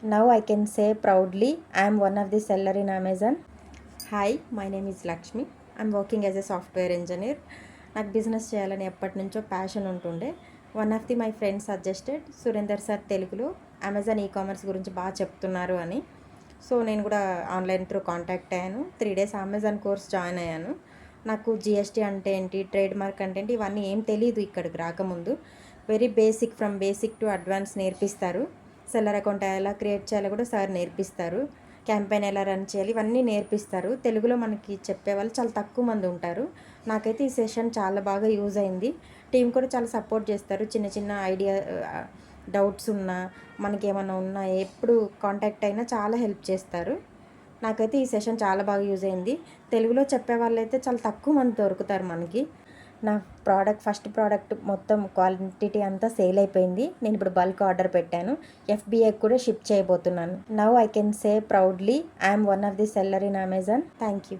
Now I can say proudly I am one of the seller in Amazon. Hi, my name is Lakshmi. I'm working as a software engineer. నాకు business చేయాలని ఎప్పటి నుంచో passion ఉంటుండే. One of the my friends suggested Surender sir తెలుగులో Amazon commerce గురించి బాగా చెప్తున్నారు అని. సో నేను కూడా ఆన్లైన్ త్రూ కాంటాక్ట్ అయ్యాను. 3 డేస్ అమెజాన్ కోర్స్ జాయిన్ అయ్యాను. నాకు జిఎస్టీ అంటే ఏంటి, ట్రేడ్ మార్క్ అంటే ఏంటి, ఇవన్నీ ఏం తెలియదు ఇక్కడికి రాకముందు. Very basic, from basic to advance నేర్పిస్తారు. సెల్లర్ అకౌంట్ ఎలా క్రియేట్ చేయాలో కూడా సార్ నేర్పిస్తారు. క్యాంపెయిన్ ఎలా రన్ చేయాలి ఇవన్నీ నేర్పిస్తారు. తెలుగులో మనకి చెప్పేవాళ్ళు చాలా తక్కువ మంది ఉంటారు. నాకైతే ఈ సెషన్ చాలా బాగా యూజ్ అయింది. టీం కూడా చాలా సపోర్ట్ చేస్తారు. చిన్న చిన్న ఐడియా డౌట్స్ ఉన్నా, మనకి ఏమైనా ఉన్నా ఎప్పుడు కాంటాక్ట్ అయినా చాలా హెల్ప్ చేస్తారు. నాకైతే ఈ సెషన్ చాలా బాగా యూజ్ అయింది. తెలుగులో చెప్పే వాళ్ళైతే చాలా తక్కువ మంది దొరుకుతారు మనకి. నా ఫస్ట్ ప్రోడక్ట్ మొత్తం క్వాంటిటీ అంతా సేల్ అయిపోయింది. నేను ఇప్పుడు బల్క్ ఆర్డర్ పెట్టాను. ఎఫ్బిఐ కూడా షిప్ చేయబోతున్నాను. Now I can say proudly I'm one of the seller in Amazon. Thank you.